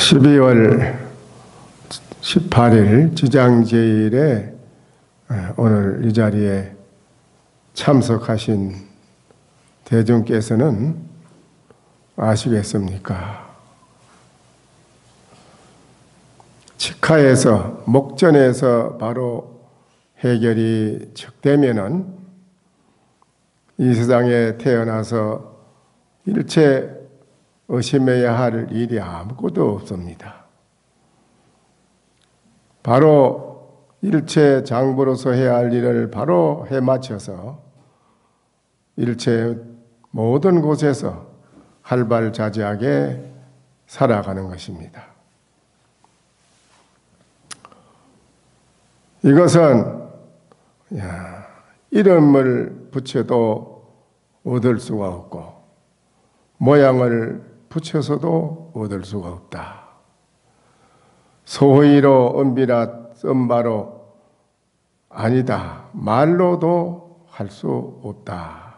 12월 18일 지장제일에 오늘 이 자리에 참석하신 대중께서는 아시겠습니까? 직하에서 목전에서 바로 해결이 척되면은 이 세상에 태어나서 일체 의심해야 할 일이 아무것도 없습니다. 바로 일체 장부로서 해야 할 일을 바로 해마쳐서 일체 모든 곳에서 활발자재하게 살아가는 것입니다. 이것은 이름을 붙여도 얻을 수가 없고 모양을 붙여서도 얻을 수가 없다. 소위로 은비라 썸바로 아니다. 말로도 할 수 없다.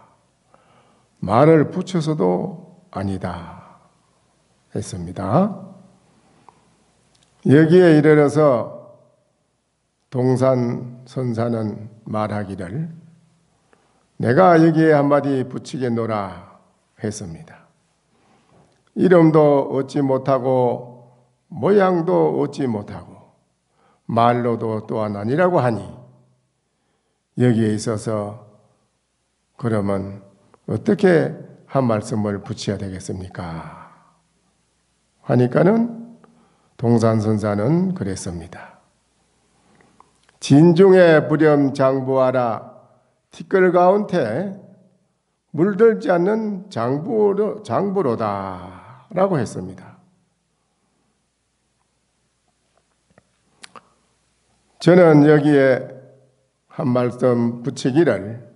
말을 붙여서도 아니다. 했습니다. 여기에 이르러서 동산선사는 말하기를 내가 여기에 한마디 붙이겠노라 했습니다. 이름도 얻지 못하고 모양도 얻지 못하고 말로도 또한 아니라고 하니 여기에 있어서 그러면 어떻게 한 말씀을 붙여야 되겠습니까? 하니까는 동산선사는 그랬습니다. 진중에 불염 장부하라 티끌 가운데 물들지 않는 장부로다 라고 했습니다. 저는 여기에 한 말씀 붙이기를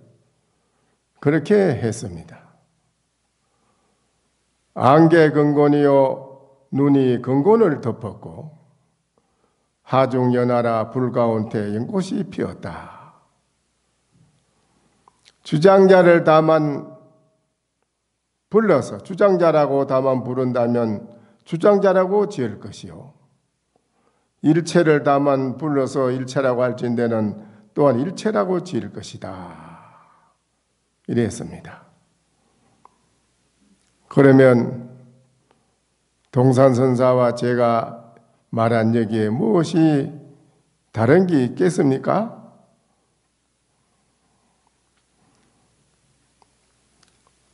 그렇게 했습니다. 안개 근곤이요 눈이 근곤을 덮었고 하중연하라 불 가운데 연꽃이 피었다. 주장자를 다만 불러서 주장자라고 다만 부른다면 주장자라고 지을 것이요 일체를 다만 불러서 일체라고 할진대는 또한 일체라고 지을 것이다. 이랬습니다. 그러면 동산선사와 제가 말한 여기에 무엇이 다른 게 있겠습니까?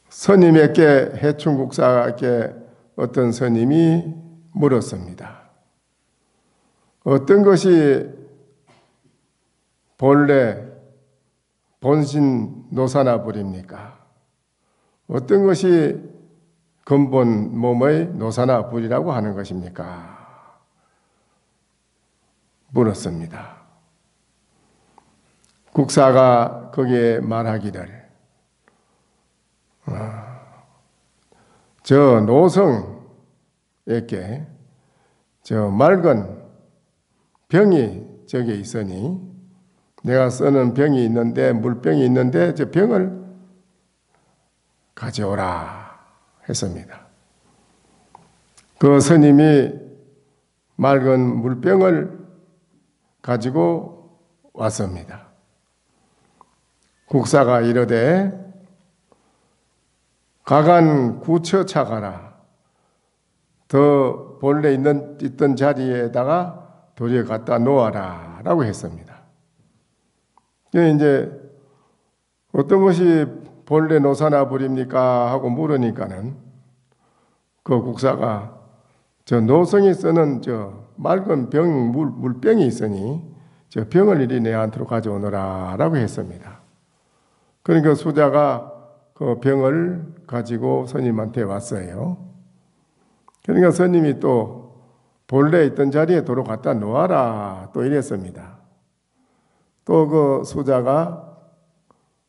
스님에게 해충국사에게 어떤 스님이 물었습니다. 어떤 것이 본래 본신 노사나불입니까? 어떤 것이 근본 몸의 노사나불이라고 하는 것입니까? 물었습니다. 국사가 거기에 말하기를 저 노성에게 저 맑은 병이 저게 있으니 내가 쓰는 병이 있는데 물병이 있는데 저 병을 가져오라 했습니다. 그 스님이 맑은 물병을 가지고 왔습니다. 국사가 이르되 가간 구처차가라. 더 본래 있던 자리에다가 도리에 갖다 놓아라 라고 했습니다. 이제 어떤 것이 본래 노사나불입니까? 하고 물으니까는 그 국사가 저 노성이 쓰는 저 맑은 물병이 있으니 저 병을 이리 내한테로 가져오너라 라고 했습니다. 그러니까 수자가 그 병을 가지고 스님한테 왔어요. 그러니까 스님이 또 본래 있던 자리에 도로 갖다 놓아라 또 이랬습니다. 또 그 수자가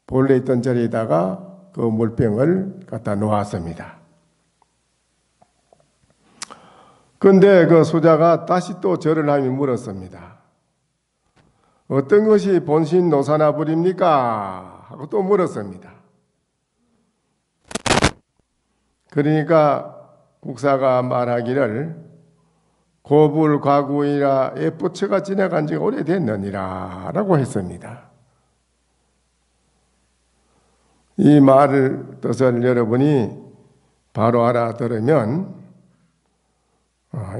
본래 있던 자리에다가 그 물병을 갖다 놓았습니다. 그런데 그 수자가 다시 또 절을 하며 물었습니다. 어떤 것이 본신 노사나불입니까? 하고 또 물었습니다. 그러니까 국사가 말하기를 고불과구이라 애부처가 지나간 지가 오래됐느니라 라고 했습니다. 이 말을 뜻을 여러분이 바로 알아들으면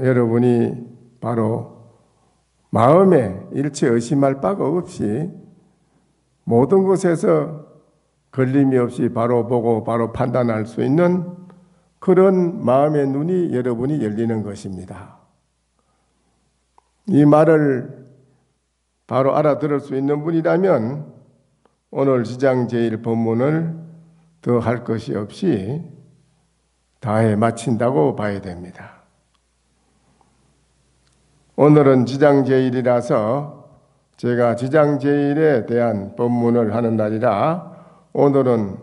여러분이 바로 마음에 일체 의심할 바가 없이 모든 것에서 걸림이 없이 바로 보고 바로 판단할 수 있는 그런 마음의 눈이 여러분이 열리는 것입니다. 이 말을 바로 알아들을 수 있는 분이라면 오늘 지장 제1 본문을 더 할 것이 없이 다해 마친다고 봐야 됩니다. 오늘은 지장 제1이라서 제가 지장 제1에 대한 본문을 하는 날이라 오늘은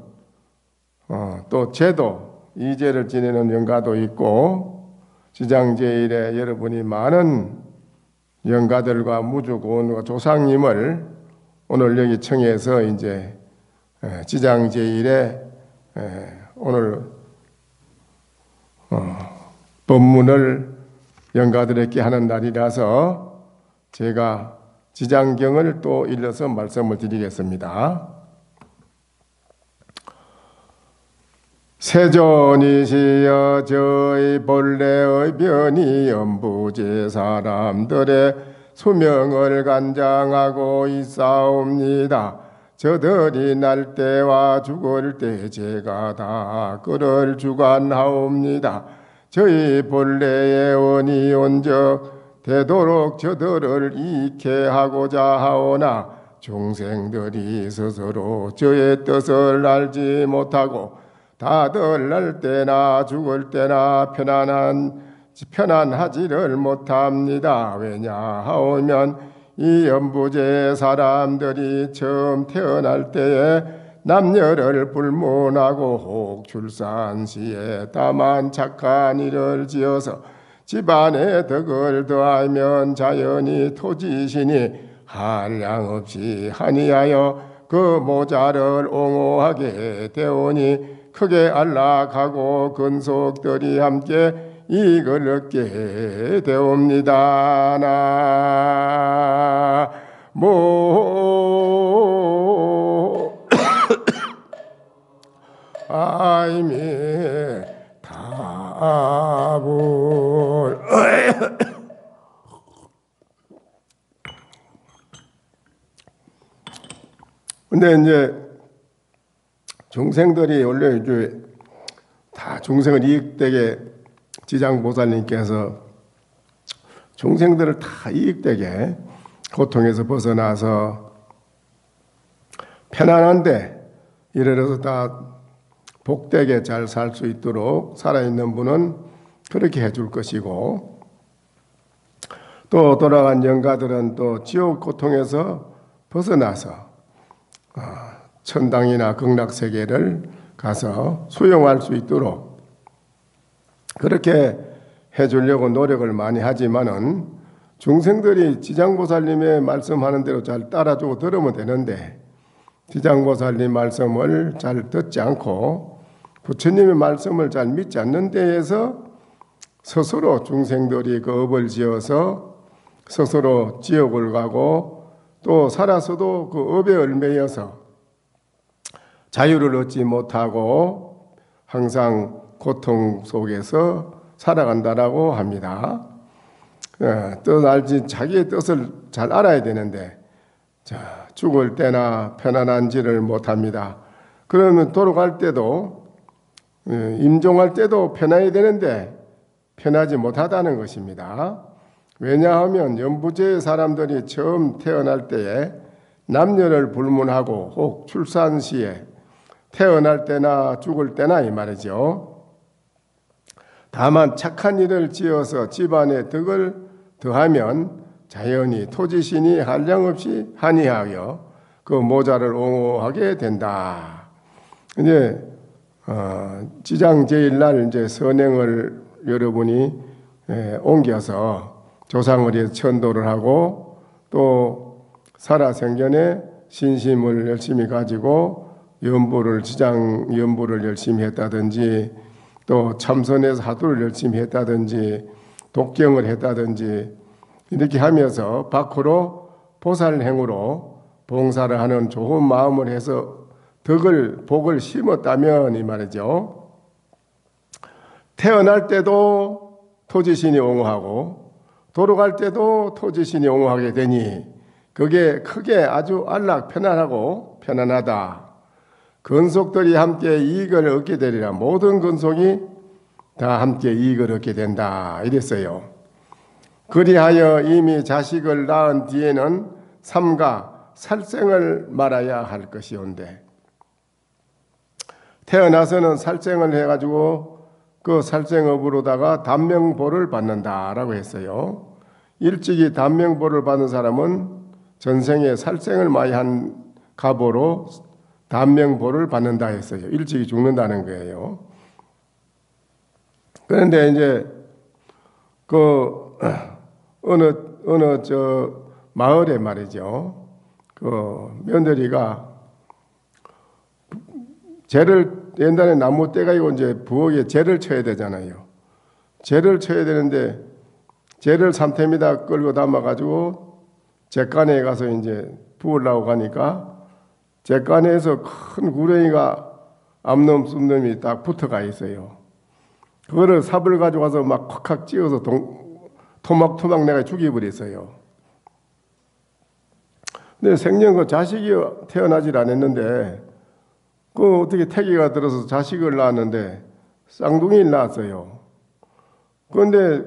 또 제도, 이제를 지내는 연가도 있고 지장 제1에 여러분이 많은 영가들과 무주고원과 조상님을 오늘 여기 청해서 이제 지장 제1에 오늘 법문을 영가들에게 하는 날이라서 제가 지장경을 또 일러서 말씀을 드리겠습니다. 세존이시여 저희 본래의 변이 연부제 사람들의 수명을 간장하고 있사옵니다. 저들이 날 때와 죽을 때 제가 다 그를 주관하옵니다. 저희 본래의 원이 온적 되도록 저들을 이케하고자 하오나 중생들이 스스로 저의 뜻을 알지 못하고 다들 날 때나 죽을 때나 편안하지를 못합니다. 왜냐하오면 이 연부제 사람들이 처음 태어날 때에 남녀를 불문하고 혹 출산 시에 다만 착한 일을 지어서 집안에 덕을 더하면 자연히 토지신이 한량없이 하니하여 그 모자를 옹호하게 되오니 크게 안락하고 근속들이 함께 이익을 얻게 되옵니다. 나모 아이미 타불. 근데 이제 중생들이 원래 이제 다 중생을 이익되게 지장보살님께서 중생들을 다 이익되게 고통에서 벗어나서 편안한데 이래서 다 복되게 잘 살 수 있도록 살아있는 분은 그렇게 해줄 것이고 또 돌아간 영가들은 또 지옥 고통에서 벗어나서 천당이나 극락세계를 가서 수용할 수 있도록 그렇게 해주려고 노력을 많이 하지만은 중생들이 지장보살님의 말씀하는 대로 잘 따라주고 들으면 되는데 지장보살님 말씀을 잘 듣지 않고 부처님의 말씀을 잘 믿지 않는 데에서 스스로 중생들이 그 업을 지어서 스스로 지옥을 가고 또 살아서도 그 업에 얽매여서 자유를 얻지 못하고 항상 고통 속에서 살아간다라고 합니다. 뜻 알지 자기의 뜻을 잘 알아야 되는데 죽을 때나 편안한지를 못합니다. 그러면 돌아갈 때도 임종할 때도 편해야 되는데 편하지 못하다는 것입니다. 왜냐하면 연부제의 사람들이 처음 태어날 때에 남녀를 불문하고 혹 출산 시에 태어날 때나 죽을 때나 이 말이죠. 다만 착한 일을 지어서 집안에 덕을 더하면 자연히 토지신이 한량없이 한이하여 그 모자를 옹호하게 된다. 이제 지장 제1날 이제 선행을 여러분이 옮겨서 조상을 위해서 천도를 하고 또 살아생전에 신심을 열심히 가지고 지장 연부를 열심히 했다든지 또 참선해서 하도를 열심히 했다든지 독경을 했다든지 이렇게 하면서 밖으로 보살행으로 봉사를 하는 좋은 마음을 해서 복을 심었다면 이 말이죠. 태어날 때도 토지신이 옹호하고 돌아갈 때도 토지신이 옹호하게 되니 그게 크게 아주 안락 편안하고 편안하다. 근속들이 함께 이익을 얻게 되리라. 모든 근속이 다 함께 이익을 얻게 된다. 이랬어요. 그리하여 이미 자식을 낳은 뒤에는 삼가 살생을 말아야 할 것이온데 태어나서는 살생을 해가지고 그 살생업으로다가 단명보를 받는다라고 했어요. 일찍이 단명보를 받은 사람은 전생에 살생을 많이 한 가보로 단명보를 받는다 했어요. 일찍이 죽는다는 거예요. 그런데 이제 그 어느 마을에 말이죠. 그 며느리가 재를 옛날에 나무 떼가 있고 이제 부엌에 재를 쳐야 되잖아요. 재를 쳐야 되는데 재를 삼템에다 끌고 담아가지고 잿간에 가서 이제 부으려고 가니까 잿간에서 큰 구렁이가 암놈 쑥놈이 딱 붙어가 있어요. 그거를 삽을 가져가서 막 콱콱 찧어서 토막토막 내가 죽여버렸어요. 근데 생전 그 자식이 태어나질 않았는데 그 어떻게 태기가 들어서 자식을 낳았는데 쌍둥이를 낳았어요. 그런데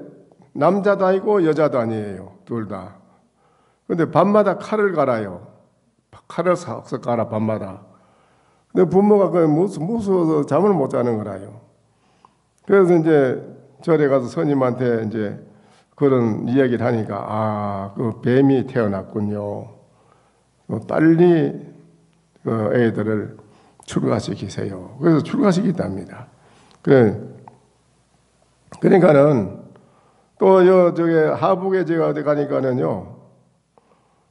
남자도 아니고 여자도 아니에요. 둘 다. 근데 밤마다 칼을 갈아요. 칼을 싹싹 갈아 밤마다. 근데 부모가 그 무서워서 잠을 못 자는 거라요. 그래서 이제 절에 가서 스님한테 이제 그런 이야기를 하니까 그 뱀이 태어났군요. 빨리 그 애들을 출가시키세요. 그래서 출가시켰답니다. 그러니까는 또 저기 하북에 제가 어디 가니까는요.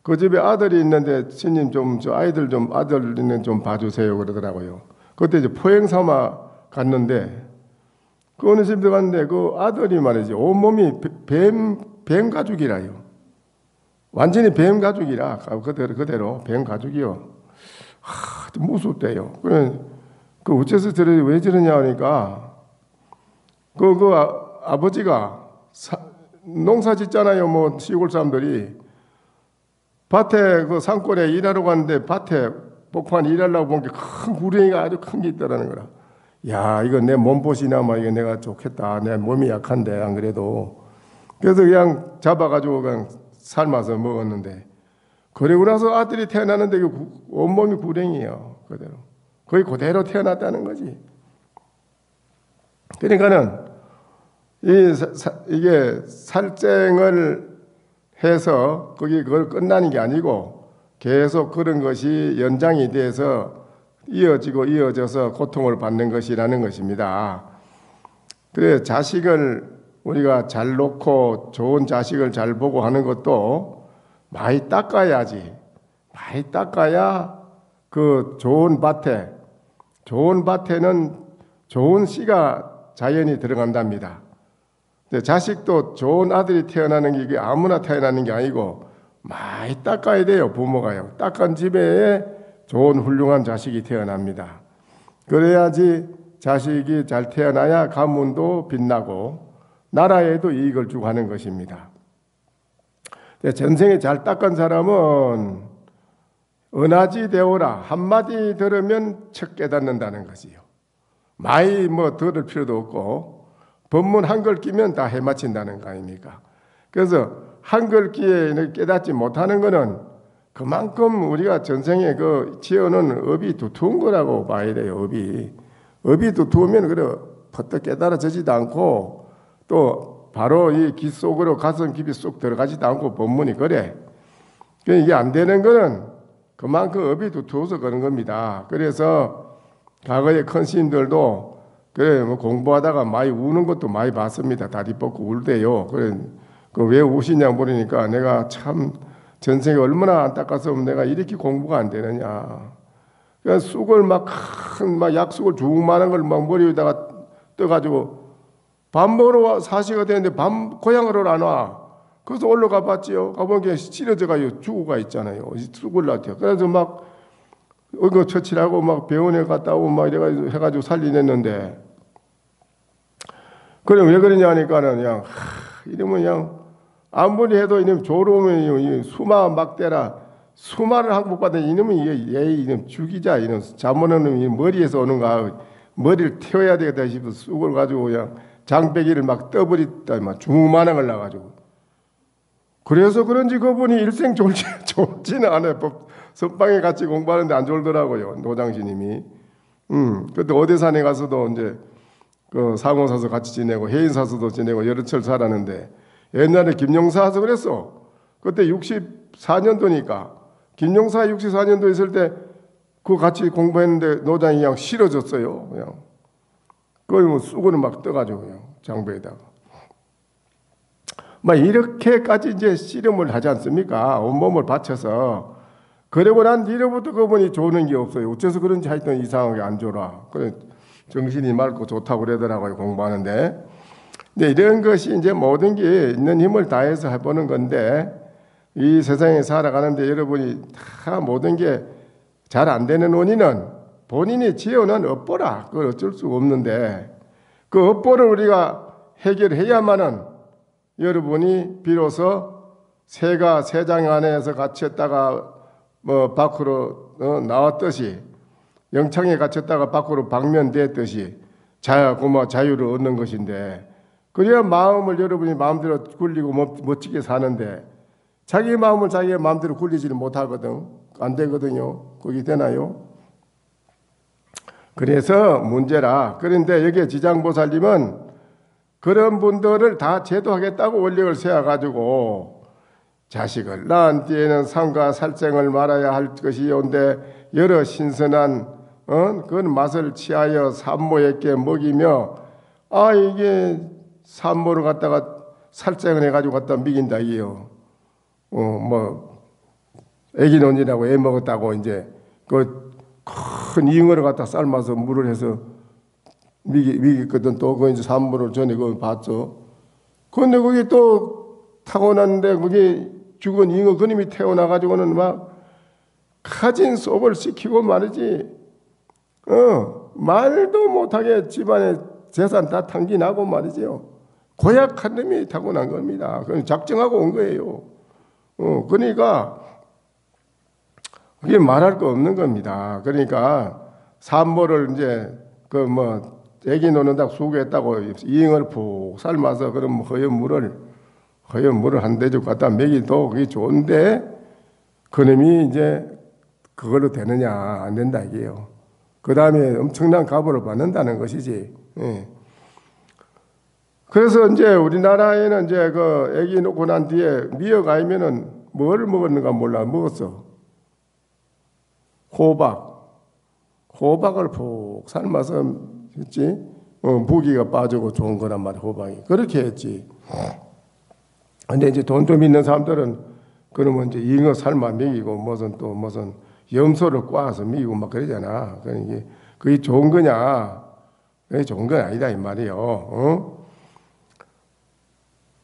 그 집에 아들이 있는데 스님 저 아이들 좀 아들 있는 좀 봐주세요 그러더라고요. 그때 이제 포행 삼아 갔는데 그 어느 집에 갔는데 그 아들이 말이죠. 온몸이 뱀 가죽이라요. 완전히 뱀 가죽이라 그대로 뱀 가죽이요. 좀 무섭대요. 그 어째서 왜 저러냐 하니까 아버지가 농사 짓잖아요. 뭐 시골 사람들이 밭에 그 산골에 일하러 갔는데 밭에 복판 일하려고 본 게 큰 구렁이가 아주 큰 게 있다라는 거라. 야, 이거 내 몸보시나마 이거 내가 좋겠다. 내 몸이 약한데 안 그래도. 그래서 그냥 잡아가지고 그냥 삶아서 먹었는데 그리고 나서 아들이 태어났는데 온몸이 구렁이에요. 그대로. 거의 그대로 태어났다는 거지. 그러니까는 이게 살증을 해서 그걸 끝나는 게 아니고 계속 그런 것이 연장이 돼서 이어져서 고통을 받는 것이라는 것입니다. 그래 자식을 우리가 잘 놓고 좋은 자식을 잘 보고 하는 것도 많이 닦아야지. 많이 닦아야 그 좋은 밭에는 좋은 씨가 자연히 들어간답니다. 자식도 좋은 아들이 태어나는 게 이게 아무나 태어나는 게 아니고 많이 닦아야 돼요. 부모가요. 닦은 집에 좋은 훌륭한 자식이 태어납니다. 그래야지 자식이 잘 태어나야 가문도 빛나고 나라에도 이익을 주고 하는 것입니다. 전생에 잘 닦은 사람은 은하지 되오라 한마디 들으면 척 깨닫는다는 것이요. 많이 들을 필요도 없고 법문 한글 끼면 다 해마친다는 거 아닙니까? 그래서 한글 끼에 깨닫지 못하는 것은 그만큼 우리가 전생에 그 지어놓은 업이 두터운 거라고 봐야 돼요. 업이 두터우면 그래 퍼뜩 깨달아지지도 않고 또 바로 이 귀 속으로 가슴 깊이 쏙 들어가지도 않고 법문이 그래. 이게 안 되는 거는 그만큼 업이 두터워서 그런 겁니다. 그래서 과거의 큰 스님들도 그래 공부하다가 많이 우는 것도 많이 봤습니다. 다리 뻗고 울대요. 그래 왜 우시냐 물으니까 내가 참 전생에 얼마나 안타까웠으면 내가 이렇게 공부가 안 되느냐. 그냥 쑥을 막 약쑥을 주먹만한 걸 막 머리 위에다가 떠가지고 밥 먹으러 4시가 되는데 고향으로 안 와. 그래서 올라가 봤지요. 가보니까 찌러져가지고 죽어가 있잖아요. 죽을 놨대요. 그래서 막 처치라고 막 병원에 갔다 오고 막 이래가지고 해가지고 살리냈는데, 그럼 왜 그러냐 하니까는 그냥 이러면 그냥 아무리 해도 이놈 조로우면 수마 막대라 수마를 항복받은 이놈은 이놈 죽이자, 이놈 잠오는 놈이 머리에서 오는가, 머리를 태워야 되겠다 싶어서 쑥을 가지고 그냥 장배기를 막 떠버렸다, 막 주마낭을 나가지고. 그래서 그런지 그분이 일생 졸지는 않아요. 선방에 같이 공부하는데 안 졸더라고요, 노장신님이. 그때 어대산에 가서도 이제 그 상호사서 같이 지내고 해인사서도 지내고 여러 철 살았는데, 옛날에 김용사 와서 그랬어. 그때 64년도니까 김용사 64년도 있을 때 그 같이 공부했는데 노장이 그냥 싫어졌어요. 그냥 그걸 뭐 쑥으로 막 떠가지고 그냥 장배에다가 막 이렇게까지 이제 씨름을 하지 않습니까? 온몸을 바쳐서. 그러고 난 뒤로부터 그분이 조는 게 없어요. 어째서 그런지 하여튼 이상하게 안 졸아. 그래 정신이 맑고 좋다고 그러더라고요, 공부하는데. 근데 이런 것이 이제 모든 게 있는 힘을 다해서 해보는 건데, 이 세상에 살아가는데 여러분이 다 모든 게 잘 안 되는 원인은 본인이 지어놓은 업보라. 그걸 어쩔 수가 없는데, 그 업보를 우리가 해결해야만은 여러분이 비로소 새가 새장 안에서 갇혔다가 뭐 밖으로 나왔듯이, 영창에 갇혔다가 밖으로 방면됐듯이 자유를 얻는 것인데, 그래야 마음을 여러분이 마음대로 굴리고 멋지게 사는데, 자기 마음을 자기의 마음대로 굴리지는 못하거든. 안 되거든요. 그게 되나요? 그래서 문제라. 그런데 여기에 지장보살님은 그런 분들을 다 제도하겠다고 원력을 세워가지고, 자식을 낳은 뒤에는 상과 살생을 말아야 할 것이 온데 여러 신선한 그런 맛을 취하여 산모에게 먹이며, 이게 산모를 갖다가 살생을 해가지고 갖다 먹인다 이게요. 애기 논이라고 애 먹었다고 이제 그 큰 잉어를 갖다 삶아서 물을 해서 미겼거든. 또 그 이제 산모를 전에 그거 봤죠. 그런데 그게 또 타고났는데 그게 죽은 잉어 그놈이 태어나가지고는 막 가진 속을 시키고 말이지. 말도 못하게 집안에 재산 다 탕진하고 말이지요. 고약한 놈이 타고난 겁니다. 그건 작정하고 온 거예요. 그러니까 그게 말할 거 없는 겁니다. 그러니까 산모를 이제 애기 노는다고 수고했다고 이잉을 푹 삶아서 그럼 허연 물을 한 대접 갖다 먹이도 그게 좋은데, 그놈이 이제 그걸로 되느냐, 안 된다 이게요. 그 다음에 엄청난 값을 받는다는 것이지. 예. 그래서 이제 우리나라에는 이제 그 애기 놓고 난 뒤에 미역 아니면은 뭘 먹었는가 몰라. 먹었어. 호박을 푹 삶아서 했지. 무기가 빠지고 좋은 거란 말이야, 호박이. 그렇게 했지. 근데 이제 돈 좀 있는 사람들은 그러면 이제 잉어 삶아 먹이고 무슨 염소를 꽈서 먹이고 막 그러잖아. 그러니까 그게 좋은 거냐? 그게 좋은 건 아니다 이 말이에요.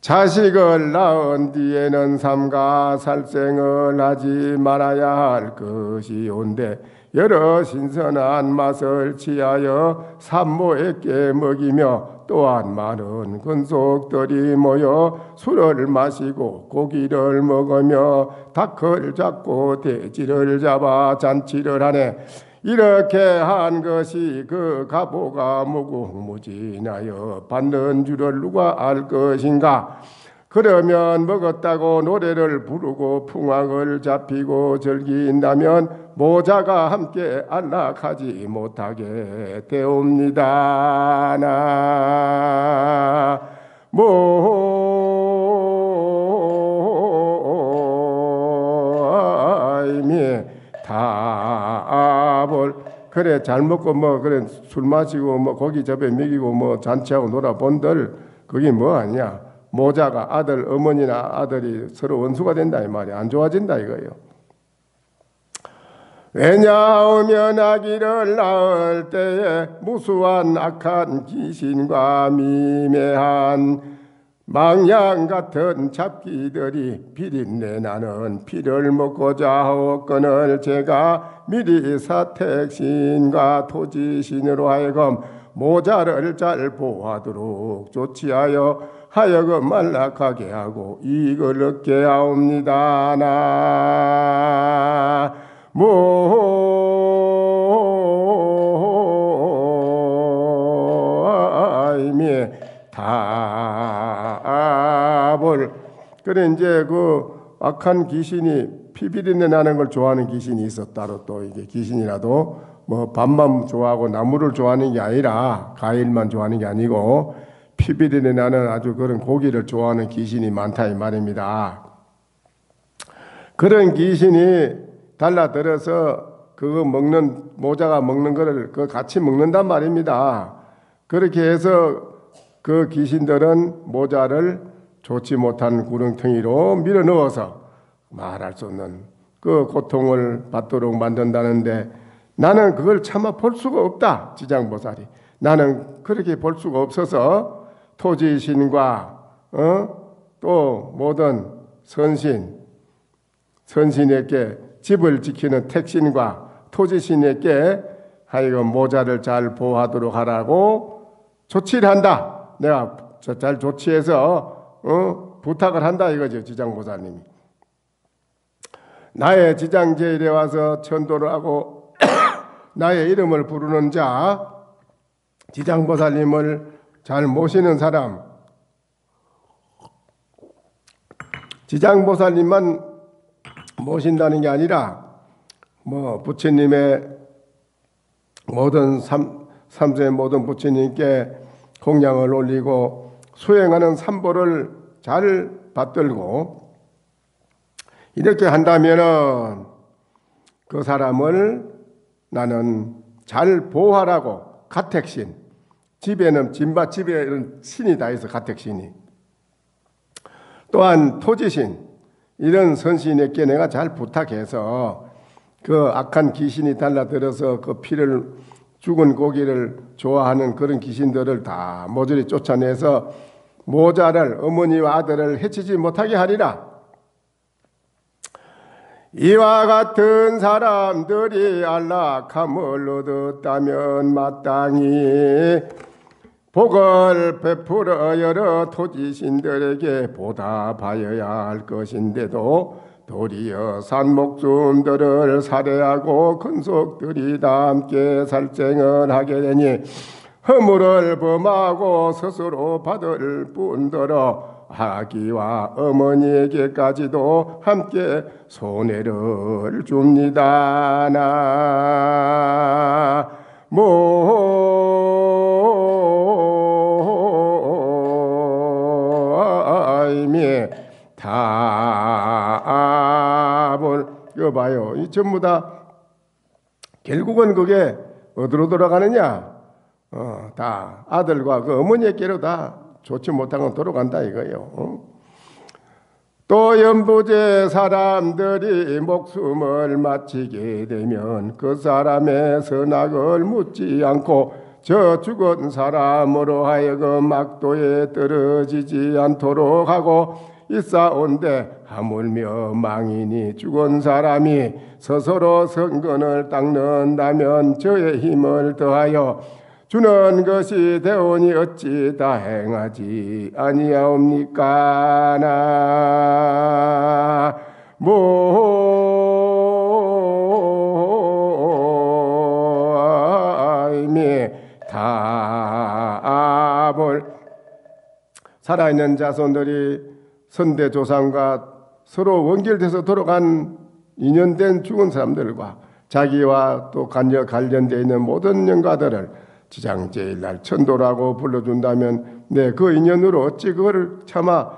자식을 낳은 뒤에는 삼가 살생을 하지 말아야 할 것이 온데 여러 신선한 맛을 취하여 산모에게 먹이며, 또한 많은 권속들이 모여 술을 마시고 고기를 먹으며 닭을 잡고 돼지를 잡아 잔치를 하네. 이렇게 한 것이 그 가보가 무궁무진하여 받는 줄을 누가 알 것인가. 그러면 먹었다고 노래를 부르고 풍악을 잡히고 즐긴다면 모자가 함께 안락하지 못하게 되옵니다. 나모아이미 답을. 그래 잘 먹고 그래 술 마시고 고기 접에 먹이고 잔치하고 놀아본들 그게 뭐 아니야. 모자가 어머니나 아들이 서로 원수가 된다 이 말이야. 안 좋아진다 이거예요. 왜냐하면 아기를 낳을 때에 무수한 악한 귀신과 미매한 망양 같은 잡기들이 비린내 나는 피를 먹고자 하옵거늘 제가 미리 사택신과 토지신으로 하여금 모자를 잘 보호하도록 조치하여 하여금 안락하게 하고 이익을 얻게 하옵니다. 나 모임이 답을 그래 이제 그 악한 귀신이 피비린내 나는 걸 좋아하는 귀신이 있었다로 또 이게 귀신이라도 뭐 밥만 좋아하고 나무를 좋아하는 게 아니라 과일만 좋아하는 게 아니고 피비린내 나는 아주 그런 고기를 좋아하는 귀신이 많다 이 말입니다. 그런 귀신이 달라들어서 그거 먹는 모자가 먹는 거를 그 같이 먹는단 말입니다. 그렇게 해서 그 귀신들은 모자를 좋지 못한 구렁텅이로 밀어 넣어서 말할 수 없는 그 고통을 받도록 만든다는데 나는 그걸 차마 볼 수가 없다. 지장보살이 나는 그렇게 볼 수가 없어서 토지신과 또 모든 선신에게 집을 지키는 택신과 토지신에게 하여금 모자를 잘 보호하도록 하라고 조치를 한다. 내가 잘 조치해서 부탁을 한다 이거죠. 지장보살님이. 나의 지장제일에 와서 천도를 하고 나의 이름을 부르는 자 지장보살님을 잘 모시는 사람 지장보살님만 모신다는 게 아니라 뭐 부처님의 모든 삼세 모든 부처님께 공양을 올리고 수행하는 삼보를 잘 받들고 이렇게 한다면은 그 사람을 나는 잘 보호하라고 가택신 집에는 집에 신이 다 있어 가택신이 또한 토지신 이런 선신에게 내가 잘 부탁해서 그 악한 귀신이 달라들어서 그 피를 죽은 고기를 좋아하는 그런 귀신들을 다 모조리 쫓아내서 모자를 어머니와 아들을 해치지 못하게 하리라. 이와 같은 사람들이 안락함을 얻었다면 마땅히 복을 베풀어 여러 토지신들에게 보답하여야 할 것인데도 도리어 산목숨들을 살해하고 근속들이 다 함께 살생을 하게 되니 허물을 범하고 스스로 받을 뿐더러 아기와 어머니에게까지도 함께 손해를 줍니다. 나모임이 답을 이거 봐요. 이 전부 다 결국은 그게 어디로 돌아가느냐? 다 아들과 그 어머니에게로 다 좋지 못한 건 돌아간다 이거예요. 또 연부제 사람들이 목숨을 마치게 되면 그 사람의 선악을 묻지 않고 저 죽은 사람으로 하여금 악도에 떨어지지 않도록 하고 있사온데 하물며 망인이 죽은 사람이 스스로 성근을 닦는다면 저의 힘을 더하여 주는 것이 되오니 어찌 다행하지 아니하옵니까? 나 모임이 답을 살아있는 자손들이 선대조상과 서로 원결돼서 돌아간 인연된 죽은 사람들과 자기와 또 관련되어 있는 모든 영가들을 지장제일날 천도라고 불러준다면 그 인연으로 어찌 그거를 차마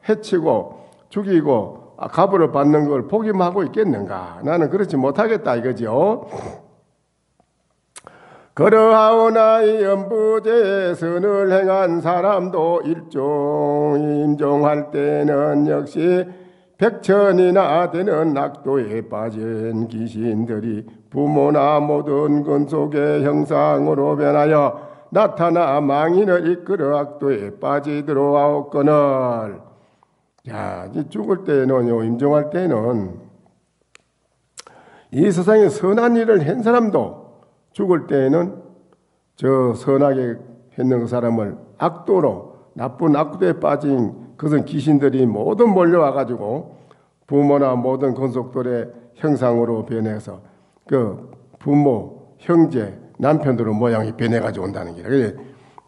해치고 죽이고 가부를 받는 걸 포기하고 있겠는가? 나는 그렇지 못하겠다 이거죠. 그러하오나 이 연부제에 선을 행한 사람도 임종할 때는 역시 백천이나 되는 악도에 빠진 귀신들이 부모나 모든 근속의 형상으로 변하여 나타나 망인을 이끌어 악도에 빠지도록 하옵거늘. 자, 죽을 때는요, 임종할 때는 이 세상에 선한 일을 한 사람도 죽을 때에는 저 선하게 했는 그 사람을 악도로, 나쁜 악도에 빠진 그것은 귀신들이 모두 몰려와가지고 부모나 모든 건속들의 형상으로 변해서 그 부모, 형제, 남편들의 모양이 변해가지고 온다는 거예요.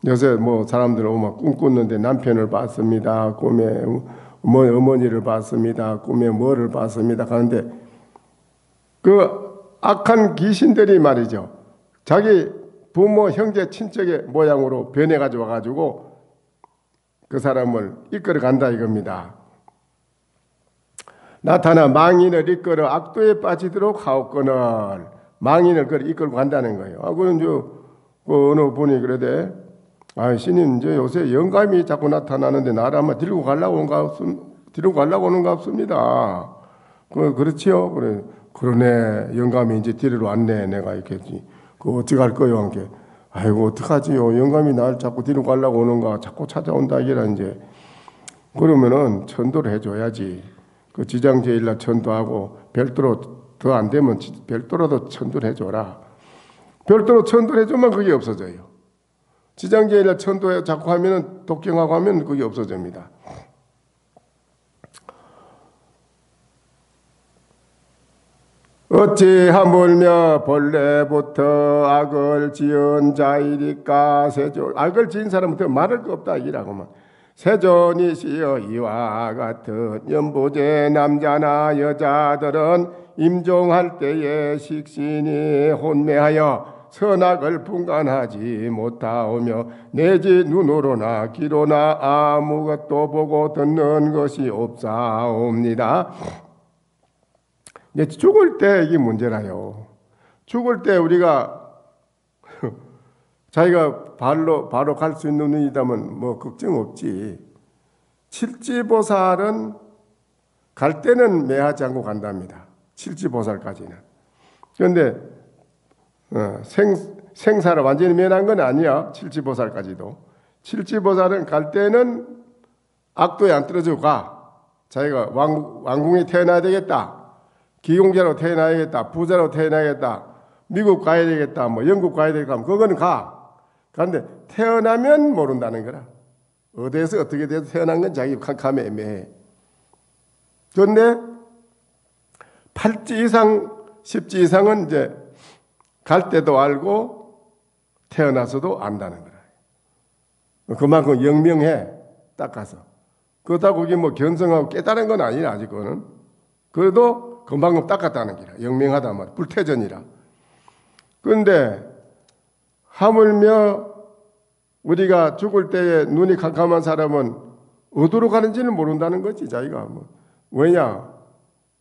요새 뭐 사람들 오면 꿈 꾸는데 남편을 봤습니다. 꿈에 뭐 어머니를 봤습니다. 꿈에 뭐를 봤습니다. 하는데 그 악한 귀신들이 말이죠. 자기 부모, 형제, 친척의 모양으로 변해가지고 와가지고 그 사람을 이끌어 간다 이겁니다. 나타나 망인을 이끌어 악도에 빠지도록 하옵거늘. 망인을 이끌고 간다는 거예요. 그건 그 어느 분이 그러대. 신님, 이제 요새 영감이 자꾸 나타나는데 나를 아마 데리고 가려고 오는 것 같습니다. 그렇지요? 그래. 그러네. 영감이 이제 데리러 왔네. 내가 이렇게. 어떻게 할 거요? 함께. 아이고, 어떡하지요? 영감이 날 자꾸 데리고 가려고 오는가? 자꾸 찾아온다. 이라 이제. 그러면은 천도를 해줘야지. 그 지장제일날 천도하고 별도로 더 안 되면 별도로도 천도를 해줘라. 별도로 천도를 해주면 그게 없어져요. 지장제일날 천도에 자꾸 하면은 독경하고 하면 그게 없어집니다. 어찌 하물며 본래부터 악을 지은 자이리까. 세존, 악을 지은 사람부터 말할 거 없다 이라고만. 세존이시여 이와 같은 연부제 남자나 여자들은 임종할 때에 식신이 혼매하여 선악을 분간하지 못하오며 내지 눈으로나 귀로나 아무것도 보고 듣는 것이 없사옵니다. 이제 죽을 때 이게 문제라요. 죽을 때 우리가 자기가 바로 갈 수 있는 눈이라면 뭐 걱정 없지. 칠지보살은 갈 때는 매하지 않고 간답니다. 칠지보살까지는. 그런데 생사를 완전히 면한 건 아니야. 칠지보살까지도. 칠지보살은 갈 때는 악도에 안 떨어지고 가. 자기가 왕궁에 태어나야 되겠다. 기공자로 태어나야겠다. 부자로 태어나야겠다. 미국 가야 되겠다. 뭐 영국 가야 되겠다. 그거는 가. 그런데 태어나면 모른다는 거라. 어디에서 어떻게 돼서 태어난 건 자기 캄캄해 애매해. 그런데 8지 이상, 10지 이상은 이제 갈 때도 알고 태어나서도 안다는 거라. 그만큼 영명해. 딱 가서. 그렇다고 그게 뭐 견성하고 깨달은 건 아니라 아직 그거는. 그래도 금방금 닦았다는 기라. 영명하다 말이야. 불태전이라. 그런데 하물며 우리가 죽을 때에 눈이 캄캄한 사람은 어디로 가는지는 모른다는 거지 자기가. 왜냐?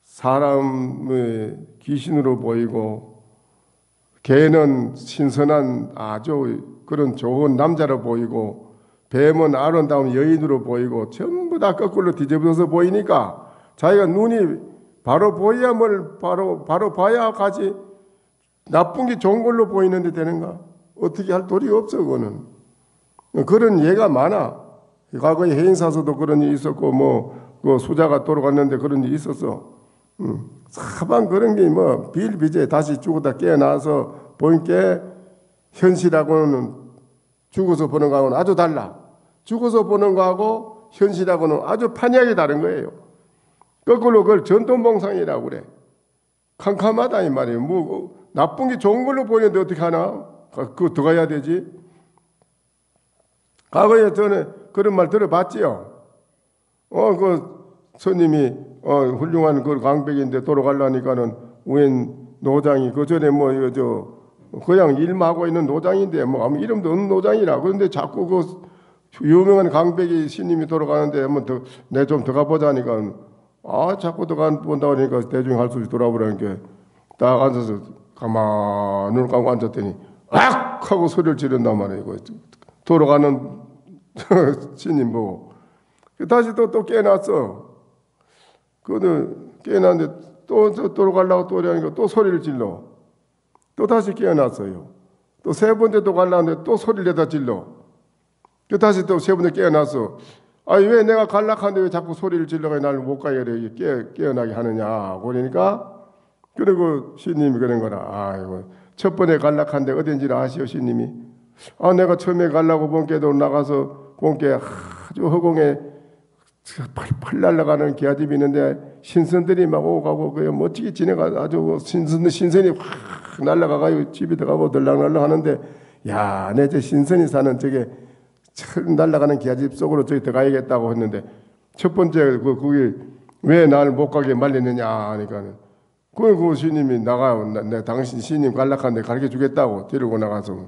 사람의 귀신으로 보이고 개는 신선한 아주 그런 좋은 남자로 보이고 뱀은 아름다운 여인으로 보이고 전부 다 거꾸로 뒤집어서 보이니까 자기가 눈이 바로 보여야 바로 봐야 가지. 나쁜 게 좋은 걸로 보이는데 되는가? 어떻게 할 도리 없어 그거는. 그런 예가 많아. 과거에 해인사서도 그런 일이 있었고 그 수자가 돌아갔는데 그런 일이 있었어. 사방 그런 게 비일비재 다시 죽었다 깨어나서 보니까 현실하고는 죽어서 보는 거하고는 아주 달라. 죽어서 보는 거하고 현실하고는 아주 판이하게 다른 거예요. 거꾸로 그걸 전통봉상이라고 그래. 캄캄하다 이 말이에요. 나쁜 게 좋은 걸로 보이는데 어떻게 하나? 그거 더 가야 되지. 과거에 전에 그런 말 들어봤지요. 그 스님이 훌륭한 그 강백인데 돌아가려니까는 웬 노장이 그 전에 그냥 일하고 있는 노장인데 아무 이름도 없는 노장이라. 그런데 자꾸 그 유명한 강백이 스님이 돌아가는데 한번 내 좀 더 가보자니까 자꾸 더 본다고 하니까 대중이 할 수 없이 돌아보라니까 딱 앉아서 가만 눈을 감고 앉았더니 악 하고 소리를 지른단 말이에요. 돌아가는 스님 보고 다시 또 깨어났어. 그거는 깨어났는데 또 돌아가려고 또 이러니까 또 소리를 질러. 또 다시 깨어났어요. 또 세 번째 또 갈라는데 또 소리를 내다 질러. 또 다시 또 세 번째 깨어났어. 아니 왜 내가 갈락하는데 왜 자꾸 소리를 질러가 나를 못 가게 깨어나게 하느냐. 그러니까 그리고 신님이 그런 거라. 아이고 첫 번에 갈락한데 어딘지를 아시오 신님이. 아 내가 처음에 가려고 본께도 나가서 본께 아주 허공에 팔 날아가는 기아집이 있는데 신선들이 막 오고 가고 그 멋지게 지내가 아주 신선이 확 날아가가요 집에 들어가고 들락날락 하는데 야 내 저 신선이 사는 저게 날아가는 기아집 속으로 저기 들어가야겠다고 했는데 첫 번째 그게 왜 나를 못 가게 말렸느냐 하니까 그 신님이 내 당신 신님 갈락한데 가르쳐 주겠다고 데리고 나가서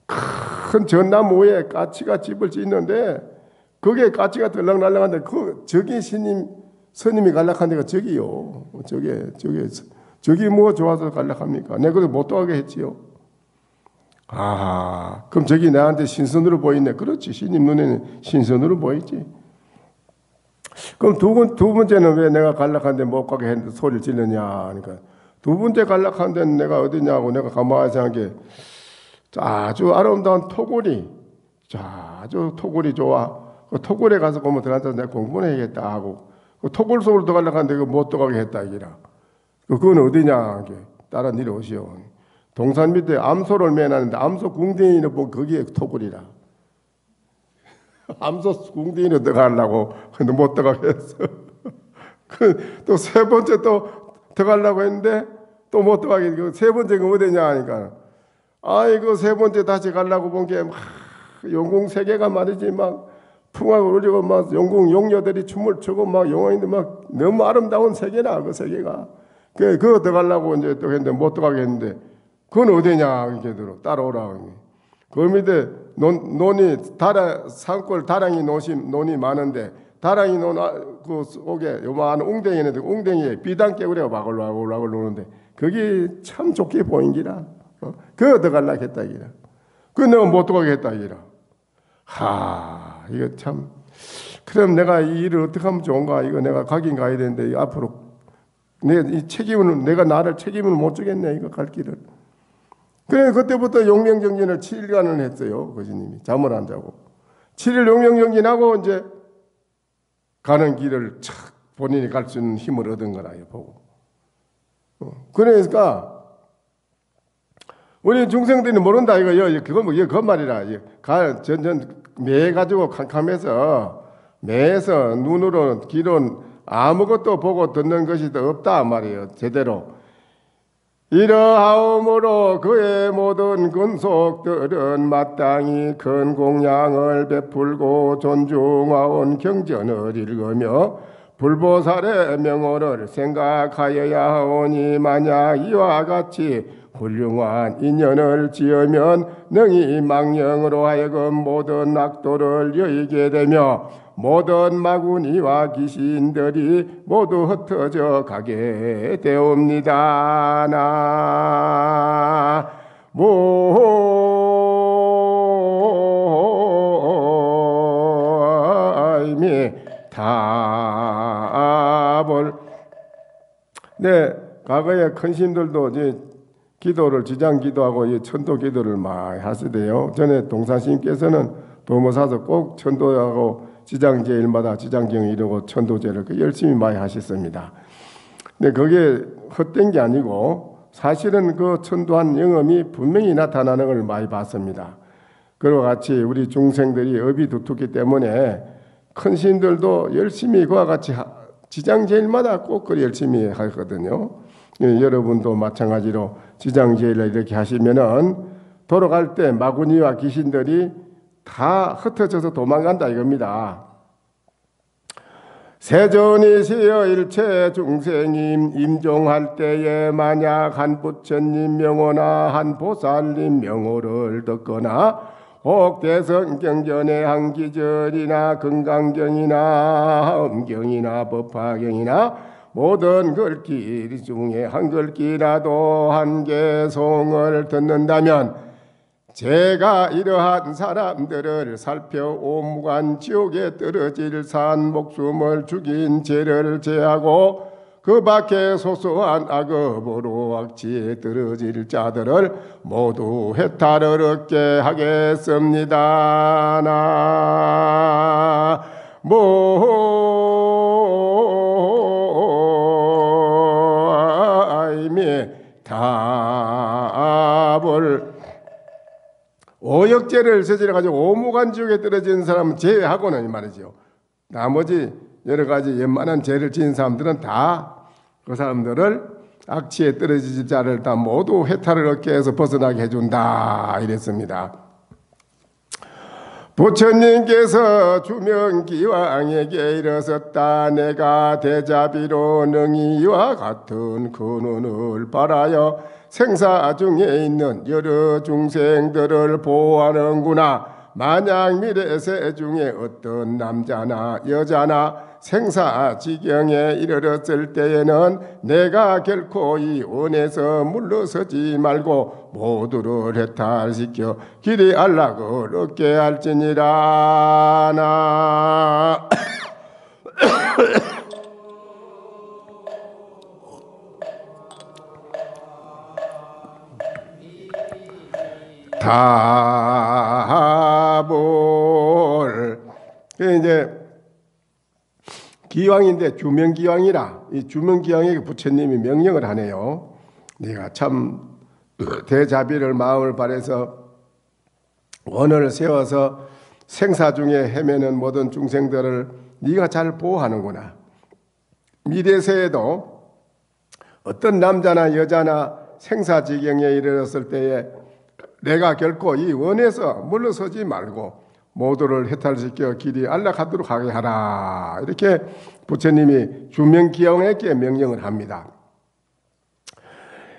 큰 전나무에 까치가 집을 짓는데 거기에 까치가 들락날락한데 저기 스님이 갈락한 데가 저기요. 저기 뭐 좋아서 갈락합니까? 내가 그걸 못 도하게 했지요. 아, 그럼 저기 나한테 신선으로 보이네. 그렇지. 스님 눈에는 신선으로 보이지. 그럼 두 번째는 왜 내가 갈락한데 못 가게 했는데 소리를 질렀냐? 그러니까 두 번째 갈락한 데는 내가 어디냐고 내가 가만히 생각한 게 아주 아름다운 토굴이 아주 토굴이 좋아. 그 토굴에 가서 보면 들어가서 내가 공부를 해야겠다 하고 그 토굴 속으로 들어가려고 하는데 그거 못 들어가게 했다 이기라. 그건 어디냐? 따라 내려오시오. 동산 밑에 암소를 매놨는데 암소 궁뎅이를 보면 거기에 토굴이라. 암소 궁뎅이로 들어가려고 근데 못 들어가게 했어. 또 세 번째 또 들어가려고 했는데 또 못 들어가게 했고 세 번째가 어디냐 하니까 아이고 세 번째 다시 가려고 본 게 막 용궁 세계가 말이지 막 풍악을 울리고 막 용궁 용녀들이 춤을 추고 막 용왕인데 막 너무 아름다운 세계라 그 세계가 그거 들어가려고 이제 또 했는데 못 들어가게 했는데 그건 어디냐 이렇게 들어 따라오라. 그 밑에 논이 산골 다랑이 논이 많은데 다랑이 논그 속에 요만한 웅덩이 있는데 웅덩이에 비단개구리가 와글와글 노는데 거기 참 좋게 보인 기라. 그거 들어가려고 했다 이기라. 그거 내가 못 들어가게 했다 이기라. 이거 참 그럼 내가 이 일을 어떻게 하면 좋은가. 이거 내가 가긴 가야 되는데 앞으로 내가 이 책임을 내가 나를 책임을 못 주겠네 이거 갈 길을. 그래 그때부터 용명정진을 7일간을 했어요. 거지님이 잠을 안 자고 7일 용명정진하고 이제 가는 길을 착 본인이 갈 수 있는 힘을 얻은 거라 보고. 그러니까 우리 중생들이 모른다 이거 그건 뭐 이거 말이라. 매 가지고 캄캄해서 매에서 눈으로 귀로 아무것도 보고 듣는 것이 더 없다 말이에요. 제대로. 이러하오므로 그의 모든 근속들은 마땅히 큰 공양을 베풀고 존중하온 경전을 읽으며 불보살의 명호를 생각하여야 하오니 만약 이와 같이 훌륭한 인연을 지으면 능히 망령으로 하여금 모든 악도를 여의게 되며 모든 마구니와 귀신들이 모두 흩어져 가게 되옵니다. 나무아이미 답을 네 과거에 큰 신들도 이제 기도를 지장 기도하고 천도 기도를 많이 하시대요. 전에 동사스님께서는 도모사서 꼭 천도하고 지장제일마다 지장경을 이루고 천도제를 열심히 많이 하셨습니다. 근데 그게 헛된 게 아니고 사실은 그 천도한 영험이 분명히 나타나는 걸 많이 봤습니다. 그와 같이 우리 중생들이 업이 두텁기 때문에 큰 신들도 열심히 그와 같이 지장제일마다 꼭 그 열심히 하거든요. 여러분도 마찬가지로 지장제일을 이렇게 하시면은 돌아갈 때 마구니와 귀신들이 다 흩어져서 도망간다 이겁니다. 세존이시여 일체 중생임 임종할 때에 만약 한 부처님 명호나 한 보살님 명호를 듣거나 혹 대성경전의 한 기절이나 금강경이나 음경이나 법화경이나 모든 글귀 중에 한 글귀라도 한 개송을 듣는다면 제가 이러한 사람들을 살펴 오무간 지옥에 떨어질 산 목숨을 죽인 죄를 제하고 그 밖에 소소한 악업으로 악취에 떨어질 자들을 모두 해탈을 얻게 하겠습니다. 나모아이미 답을 오역죄를 저질러 가지고 오무간지옥에 떨어진 사람은 제외하고는 이 말이죠. 나머지 여러 가지 웬만한 죄를 지은 사람들은 다 그 사람들을 악취에 떨어질 자를 다 모두 해탈을 얻게 해서 벗어나게 해준다 이랬습니다. 부처님께서 주명기왕에게 이르셨다. 내가 대자비로 능이와 같은 근원을 바라여 생사 중에 있는 여러 중생들을 보호하는구나. 만약 미래세 중에 어떤 남자나 여자나 생사지경에 이르렀을 때에는 내가 결코 이 원에서 물러서지 말고 모두를 해탈시켜 길이 안락을 얻게 할지니라. 나 답을 이제 기왕인데 주명기왕이라 이 주명기왕에게 부처님이 명령을 하네요. 네가 참 대자비를 마음을 바래서 원을 세워서 생사 중에 헤매는 모든 중생들을 네가 잘 보호하는구나. 미래세에도 어떤 남자나 여자나 생사지경에 이르렀을 때에 내가 결코 이 원에서 물러서지 말고 모두를 해탈시켜 길이 안락하도록 하게 하라. 이렇게 부처님이 주명기왕에게 명령을 합니다.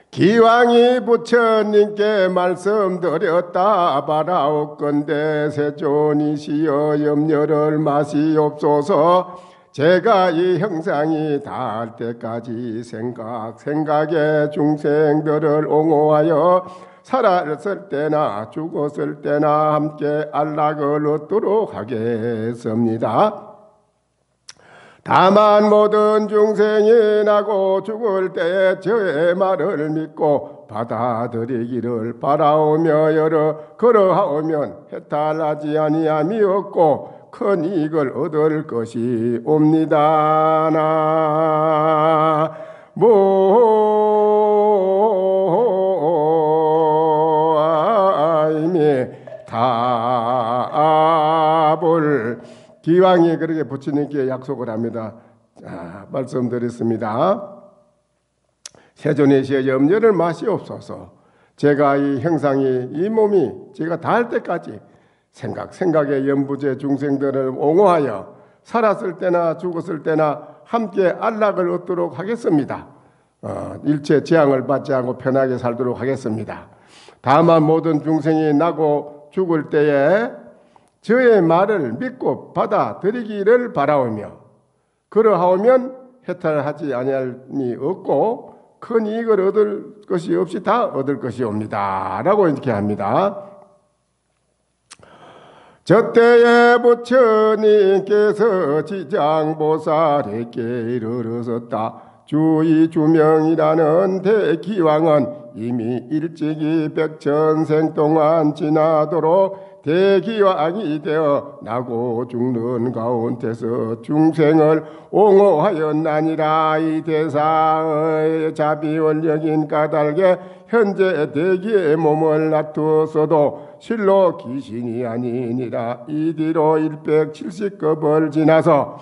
기왕이 부처님께 말씀드렸다. 바라옵건대 세존이시여 염려를 마시옵소서. 제가 이 형상이 닿을 때까지 생각에 중생들을 옹호하여 살았을 때나 죽었을 때나 함께 안락을 얻도록 하겠습니다. 다만 모든 중생이 나고 죽을 때에 저의 말을 믿고 받아들이기를 바라오며 그러하오면 해탈하지 아니함이 없고 큰 이익을 얻을 것이 옵니다. 답을 기왕이 그렇게 부처님께 약속을 합니다. 자, 말씀드렸습니다. 세존이시여 염려를 마시옵소서. 제가 이 형상이 이 몸이 제가 닿을 때까지 생각에 연부제 중생들을 옹호하여 살았을 때나 죽었을 때나 함께 안락을 얻도록 하겠습니다. 일체 재앙을 받지 않고 편하게 살도록 하겠습니다. 다만 모든 중생이 나고 죽을 때에 저의 말을 믿고 받아들이기를 바라오며 그러하오면 해탈하지 아니함이 없고 큰 이익을 얻을 것이 없이 다 얻을 것이 옵니다. 라고 이렇게 합니다. 저때에 부처님께서 지장보살에게 이르렀다. 주의 주명이라는 대기왕은 이미 일찍이 백천생 동안 지나도록 대기왕이 되어 나고 죽는 가운데서 중생을 옹호하였나니라. 이 대사의 자비원력인 까닭에 현재 대기의 몸을 놔두었어도 실로 귀신이 아니니라. 이 뒤로 170급을 지나서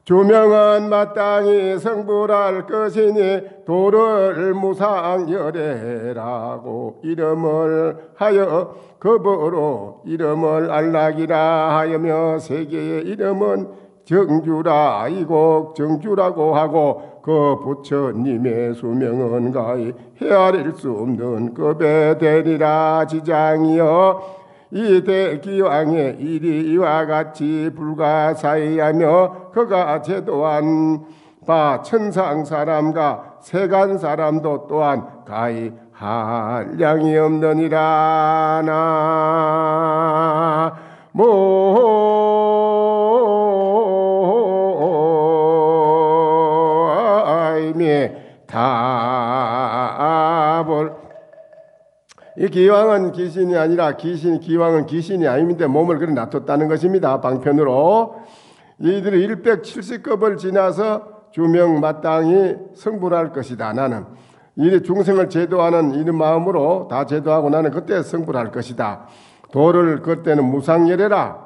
주명은 마땅히 성불할 것이니 도를 무상열애라고 이름을 하여 급으로 이름을 안락이라 하여며 세계의 이름은 정주라 이곡 정주라고 하고 그 부처님의 수명은 가히 헤아릴 수 없는 급에 되리라. 지장이여 이 대기왕의 일이 이와 같이 불가사의하며 그가 제도한 바 천상 사람과 세간 사람도 또한 가히 한량이 없느니라. 나모아이미 임이 답을. 이 기왕은 귀신이 아니라 기왕은 귀신이 아닌데 몸을 그래 놔뒀다는 것입니다. 방편으로 이들이 170급을 지나서 주명 마땅히 성불할 것이다. 나는 이 중생을 제도하는 이런 마음으로 다 제도하고 나는 그때 성불할 것이다. 도를 그때는 무상열애라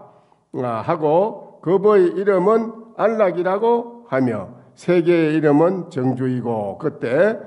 하고 급의 이름은 안락이라고 하며 세계의 이름은 정주이고 그때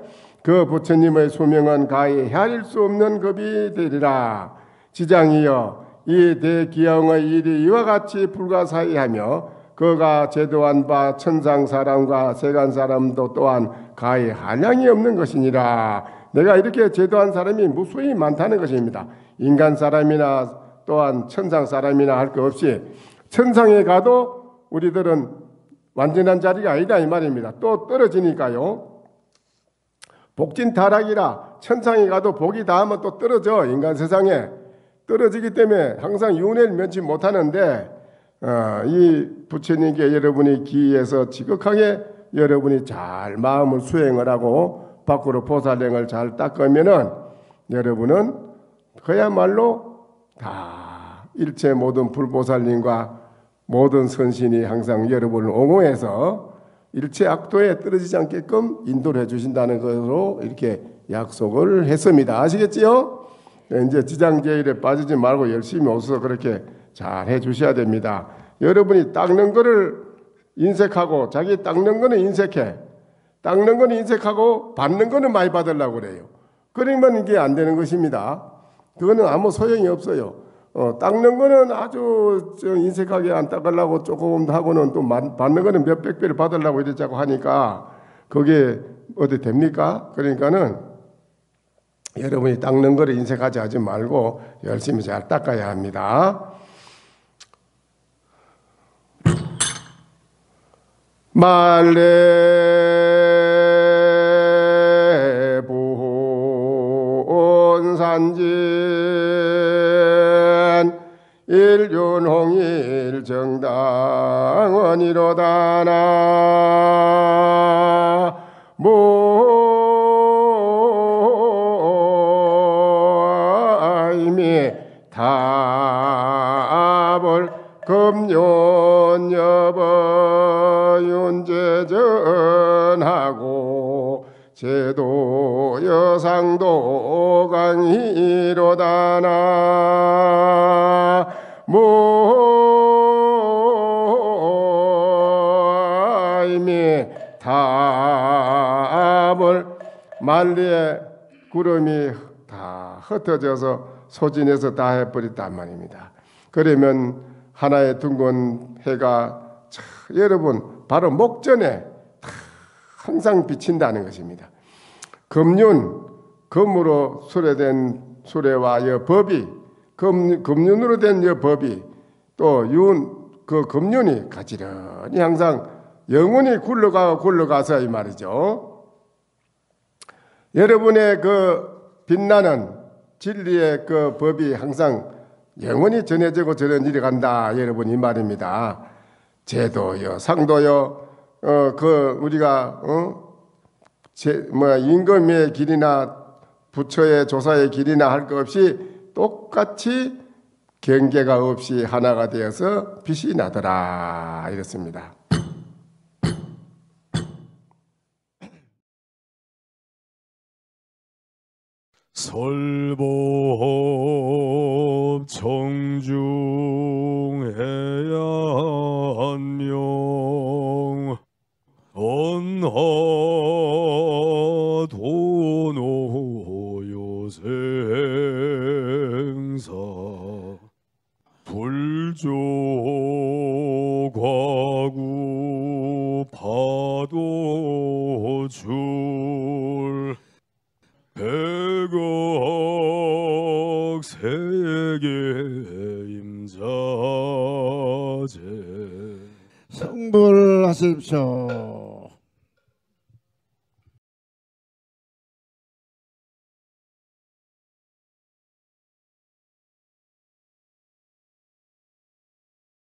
그 부처님의 수명은 가히 헤아릴 수 없는 급이 되리라. 지장이여 이 대기영의 일이 이와 같이 불가사의하며 그가 제도한 바 천상 사람과 세간 사람도 또한 가히 한량이 없는 것이니라. 내가 이렇게 제도한 사람이 무수히 많다는 것입니다. 인간 사람이나 또한 천상 사람이나 할 것 없이 천상에 가도 우리들은 완전한 자리가 아니다 이 말입니다. 또 떨어지니까요. 복진 타락이라 천상에 가도 복이 닿으면 또 떨어져. 인간 세상에 떨어지기 때문에 항상 윤회를 면치 못하는데 이 부처님께 여러분이 기해서 지극하게 여러분이 잘 마음을 수행을 하고 밖으로 보살행을 잘 닦으면은 여러분은 그야말로 다 일체 모든 불보살님과 모든 선신이 항상 여러분을 옹호해서 일체 악도에 떨어지지 않게끔 인도를 해주신다는 것으로 이렇게 약속을 했습니다. 아시겠지요? 이제 지장제일에 빠지지 말고 열심히 오셔서 그렇게 잘 해주셔야 됩니다. 여러분이 닦는 거를 인색하고 자기 닦는 거는 인색해. 닦는 거는 인색하고 받는 거는 많이 받으려고 그래요. 그러면 이게 안 되는 것입니다. 그거는 아무 소용이 없어요. 닦는 거는 아주 인색하게 안 닦으려고 조금 하고는 또 받는 거는 몇백 배를 받으려고 이랬자고 하니까 그게 어디 됩니까? 그러니까는 여러분이 닦는 거를 인색하지 하지 말고 열심히 잘 닦아야 합니다. 말레 본산진 일륜홍일 정당원이로다나 모임이 답을 금륜여법 윤제전하고 제도 여상도 강의로다나 모임이 답을 만리의 구름이 다 흩어져서 소진해서 다 해버렸단 말입니다. 그러면 하나의 둥근 해가 여러분 바로 목전에 항상 비친다는 것입니다. 금륜, 금으로 수레된 수레와 여 법이 금륜으로 된 여 법이 또 그 금륜이 가지런히 항상 영원히 굴러가서 이 말이죠. 여러분의 그 빛나는 진리의 그 법이 항상 영원히 전해지고 저런 일이 간다 여러분 이 말입니다. 제도요 상도요 그 우리가 임금의 길이나 부처의 조사의 길이나 할 것 없이 똑같이 경계가 없이 하나가 되어서 빛이 나더라 이렇습니다. 설법 정중해야 한명 언하 도노요생사 불조과구 파도줄 백억 세계 임자제 성불하십시오.